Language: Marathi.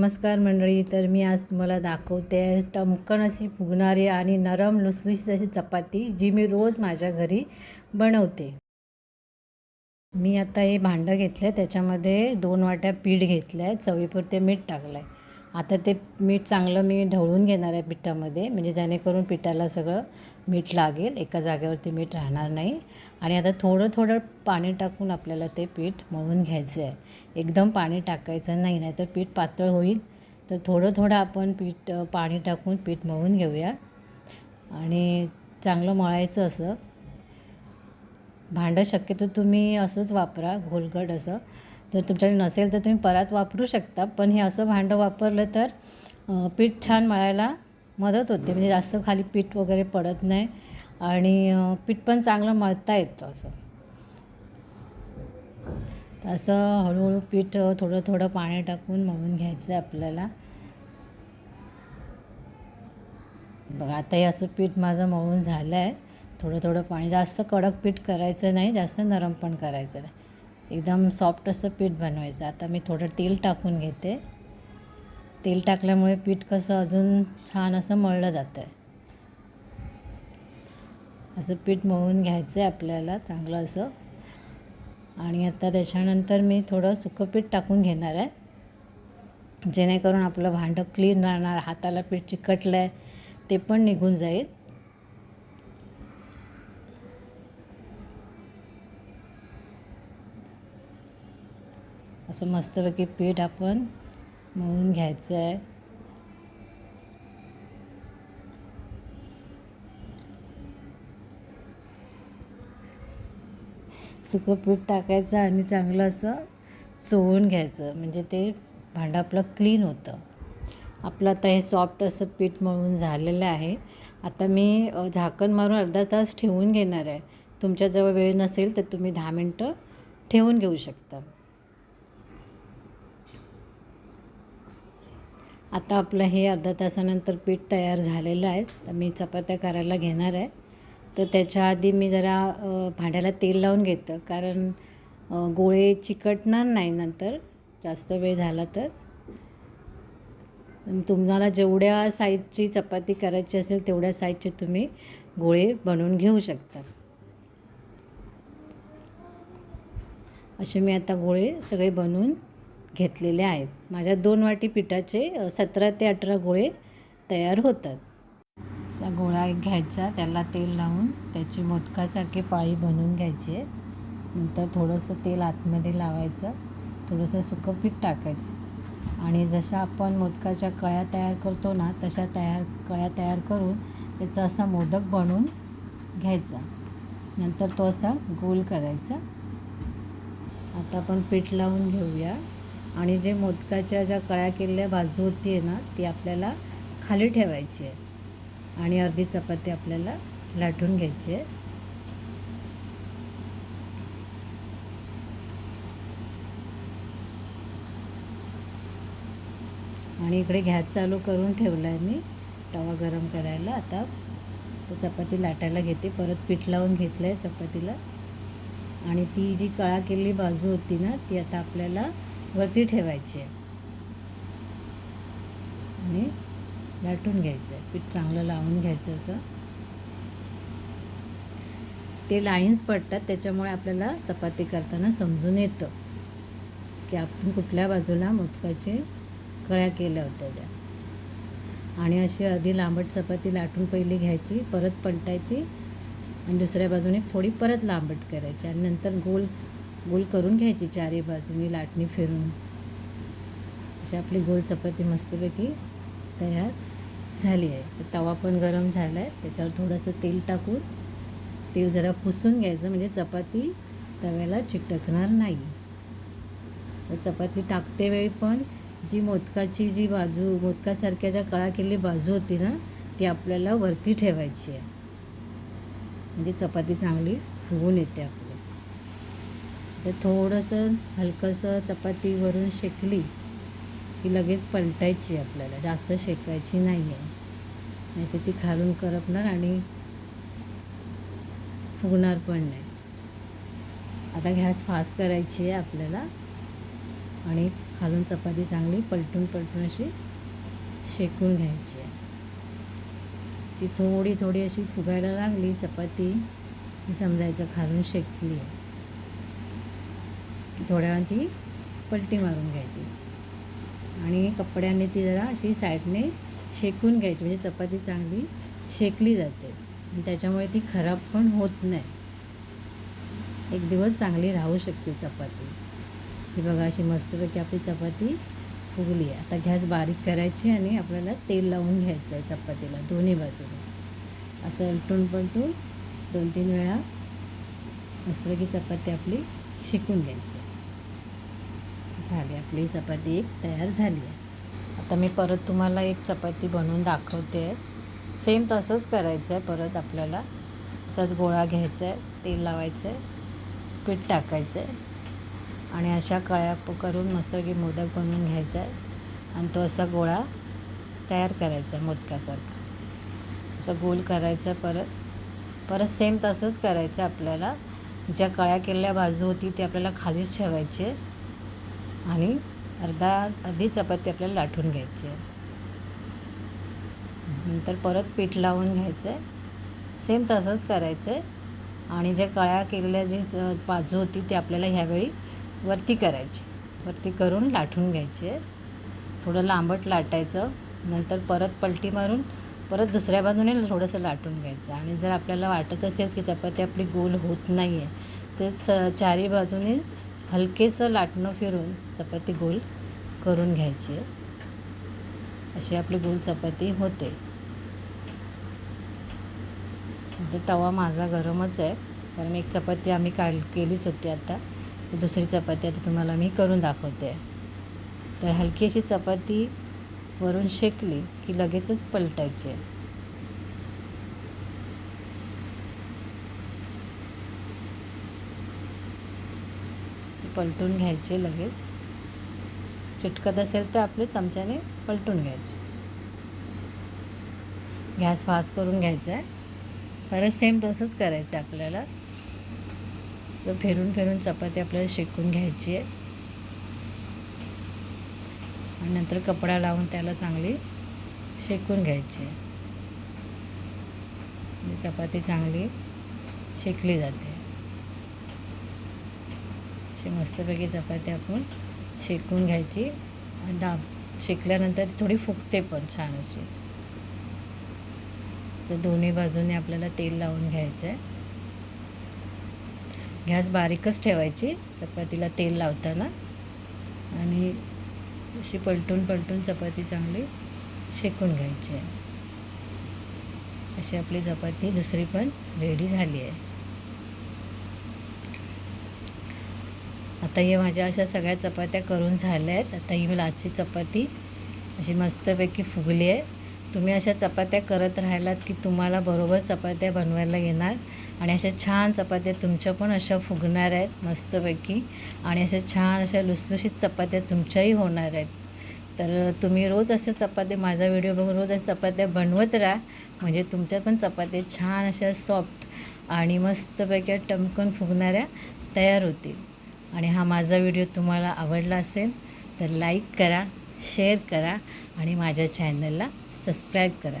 नमस्कार मंडळी. तर मी आज तुम्हाला दाखवते टमकन अशी फुगणारी आणि नरम लुसलुशीत अशी चपाती, जी मी रोज माझ्या घरी बनवते. मी आता हे भांडं घेतलं आहे, त्याच्यामध्ये 2 वाट्या पीठ घेतलं आहे, चवीपुरते मीठ टाकलं आहे. आता ते मीठ चांगलं मी ढवळून घेणार आहे पिठामध्ये, म्हणजे जेणेकरून पिठाला सगळं मीठ लागेल, एका जागेवरती मीठ राहणार नाही. आणि आता थोडं थोडं पाणी टाकून आपल्याला ते पीठ मळून घ्यायचं आहे. एकदम पाणी टाकायचं नाही, नाहीतर पीठ पातळ होईल. तर थोडं थोडं आपण पाणी टाकून पीठ मळून घेऊया आणि चांगलं मळायचं असं. भांडं शक्यतो तुम्ही असंच वापरा, घोलगट असं. जर तुमच्याकडे नसेल तर तुम्ही परात वापरू शकता, पण हे असं भांडं वापरलं तर पीठ छान मळायला मदत होते, म्हणजे जास्त खाली पीठ वगैरे पडत नाही आणि पीठ पण चांगलं मळता येतं असं. तर असं हळूहळू पीठ थोडं थोडं पाणी टाकून मळून घ्यायचं आहे आपल्याला. बघा आता हे असं पीठ माझं मळून झालं आहे. थोडं थोडं पाणी, जास्त कडक पीठ करायचं नाही, जास्त नरम पण करायचं नाही, एकदम सॉफ्ट असं पीठ बनवायचं. आता मी थोडं तेल टाकून घेते. तेल टाकल्यामुळे पीठ कसं अजून छान असं मळलं जातं आहे. असं पीठ मळून घ्यायचं आहे आपल्याला चांगलं असं. आणि आता त्याच्यानंतर मी थोडं सुकं पीठ टाकून घेणार आहे, जेणेकरून आपलं भांडं क्लीन राहणार. हाताला पीठ चिकटलं आहे ते पण निघून जाईल. असं मस्तपैकी पीठ आपण मळून घ्यायचं आहे. सुकं पीठ टाकायचं आणि चांगलं असं चोळून घ्यायचं, म्हणजे ते भांडं आपलं क्लीन होतं. आपलं आता हे सॉफ्ट असं पीठ मळून झालेलं आहे. आता मी झाकण मारून अर्धा तास ठेवून घेणार आहे. तुमच्याजवळ वेळ नसेल तर तुम्ही 10 मिनटं ठेवून घेऊ शकता. आता आपलं हे अर्धा तासानंतर पीठ तयार झालेलं आहे. तर मी चपात्या करायला घेणार आहे. तर त्याच्या आधी मी जरा भांड्याला तेल लावून घेतं, कारण गोळे चिकटणार नाही नंतर जास्त वेळ झाला तर. तुम्हाला जेवढ्या साईजची चपाती करायची असेल तेवढ्या साईजचे तुम्ही गोळे बनवून घेऊ शकता. असे मी आता गोळे सगळे बनवून घेतलेले आहेत. माझ्या 2 वाटी पिठाचे 17 ते 18 गोळे तयार होतात. असा गोळा एक घ्यायचा, त्याला तेल लावून त्याची मोदकासारखी पाळी बनवून घ्यायची आहे. नंतर थोडंसं तेल आतमध्ये लावायचं, थोडंसं सुकं पीठ टाकायचं आणि जशा आपण मोदकाच्या कळ्या तयार करतो ना, तशा कळ्या तयार करून त्याचा असा मोदक बनवून घ्यायचा. नंतर तो असा गोल करायचा. आता आपण पीठ लावून घेऊया आणि जे मोदकाच्या ज्या कळ्या केलेल्या बाजू होती आहे ना, ती आपल्याला खाली ठेवायची आहे आणि अर्धी चपाती आपल्याला लाटून घ्यायची आहे. आणि इकडे गॅस चालू करून ठेवला आहे मी तवा गरम करायला. आता चपाती लाटायला घेते. परत पीठ लावून घेतलं आहे चपातीला आणि ती जी कळा केलेली बाजू होती ना, ती आता आपल्याला वरती ठेवायची आहे आणि लाटून घ्यायचं आहे. पीठ चांगलं लावून घ्यायचं असं. ते लाईन्स पडतात, त्याच्यामुळे आपल्याला चपाती करताना समजून येतं की आपण कुठल्या बाजूला मोदकाचे कळ्या केल्या होत्या त्या. आणि अशी अर्धी लांबट चपाती लाटून पहिली घ्यायची, परत पलटायची आणि दुसऱ्या बाजूने थोडी परत लांबट करायची आणि नंतर गोल गोल करून घ्यायची चारही बाजूनी लाटणी फिरून. अशी आपली गोल चपाती मस्तपैकी तयार झाली आहे. तर तवा पण गरम झाला आहे, त्याच्यावर थोडंसं तेल टाकून तेल जरा पुसून घ्यायचं, म्हणजे चपाती तव्याला चिटकणार नाही. तर चपाती टाकते वेळी पण जी मोदकाची जी बाजू, मोदकासारख्या ज्या कळा केलेली बाजू होती ना, ती आपल्याला वरती ठेवायची आहे, म्हणजे चपाती चांगली फुगून येते आपली. तर थोडंसं हलकंसं चपाती वरून शेकली की लगेच पलटायची आपल्याला, जास्त शेकायची नाही आहे, नाही तर ती खालून करपणार आणि फुगणार पण नाही. आता गॅस फास्ट करायची आहे आपल्याला आणि खालून चपाती चांगली पलटून पलटून अशी शेकून घ्यायची आहे. जी थोडी थोडी अशी फुगायला लागली चपाती की समजायचं खालून शेकली आहे, की थोड्या वेळाने ती पलटी मारून घ्यायची आणि कपड्याने ती जरा अशी साईडने शेकून घ्यायची, म्हणजे चपाती चांगली शेकली जाते आणि त्याच्यामुळे ती खराब पण होत नाही. एक दिवस चांगली राहू शकते चपाती. ही बघा अशी मस्तपैकी आपली चपाती फुगली आहे. आता गॅस बारीक करायची आणि आपल्याला तेल लावून घ्यायचं आहे चपातीला दोन्ही बाजूने. असं उलटून पलटून 2-3 वेळा मस्तपैकी चपाती आपली शेकून घ्यायची. झाली आपली चपाती एक तयार झाली आहे. आता मी परत तुम्हाला एक चपाती बनवून दाखवते आहे. सेम तसंच करायचं आहे. परत आपल्याला असाच गोळा घ्यायचा आहे, तेल लावायचं आहे, पीठ टाकायचं आहे आणि अशा कळ्या करून मस्तपैकी मोदक बनवून घ्यायचा आहे आणि तो असा गोळा तयार करायचा मोदकासारखा. असं गोल करायचं. परत सेम तसंच करायचं. आपल्याला ज्या कळ्या केलेल्या बाजू होती ती आपल्याला खालीच ठेवायची आहे आणि अर्धी चपाती आपल्याला लाटून घ्यायची आहे. नंतर परत पीठ लावून घ्यायचं आहे. सेम तसंच करायचं आहे आणि ज्या कळ्या केलेल्या जी बाजू होती ती आपल्याला ह्यावेळी वरती करायची. वरती करून लाटून घ्यायची आहे. थोडं लांबट लाटायचं. नंतर परत पलटी मारून परत दुसऱ्या बाजूने थोडंसं लाटून घ्यायचं आणि जर आपल्याला वाटत असेल की चपाती आपली गोल होत नाही आहे तर चारी बाजूने हलकेसं लाटणं फिरून चपाती गोल करून घ्यायची आहे. अशी आपली गोल चपाती होते. ते तवा माझा गरमच आहे कारण एक चपाती आम्ही केलीच होती. आता तर दुसरी चपाती आता तुम्हाला मी करून दाखवते. तर हलकी अशी चपाती वरून शेकली की लगेचच पलटायची आहे. पलटून घ्यायचे लगेच. चिटकत असेल तर आपले चमच्याने पलटून घ्यायचे. गॅस फास्ट करून घ्यायचा आहे. परत सेम तसंच करायचं आहे आपल्याला. असं फिरून फिरून चपाती आपल्याला शेकून घ्यायची आहे आणि नंतर कपडा लावून त्याला चांगली शेकून घ्यायची आहे. चपाती चांगली शेकली जाते. अशी मस्तपैकी चपाती आपण शेकून घ्यायची आणि शेकल्यानंतर ती थोडी फुगते पण छान अशी. तर दोन्ही बाजूने आपल्याला तेल लावून घ्यायचं आहे. गॅस बारीकच ठेवायची चपातीला तेल लावताना आणि अशी पलटून पलटून चपाती चांगली शेकून घ्यायची आहे. अशी आपली चपाती दुसरी पण रेडी झाली आहे. आता हे माझ्या अशा सगळ्या चपात्या करून झाल्या आहेत. आता ही मला आजची चपाती अशी मस्तपैकी फुगली आहे. तुम्ही अशा चपात्या करत राहिलात की तुम्हाला बरोबर चपात्या बनवायला येणार आणि अशा छान चपात्या तुमच्या पण अशा फुगणार आहेत मस्तपैकी आणि अशा छान अशा लुसलुशीत चपात्या तुमच्याही होणार आहेत. तर तुम्ही रोज अशा चपात्या माझा व्हिडिओ बघून रोज अशा चपात्या बनवत राहा, म्हणजे तुमच्या पण चपात्या छान अशा सॉफ्ट आणि मस्तपैकी टमकन फुगणाऱ्या तयार होतील. आणि हा माझा व्हिडिओ तुम्हाला आवडला असेल तर लाईक करा, शेअर करा आणि माझ्या चॅनलला सबस्क्राईब करा.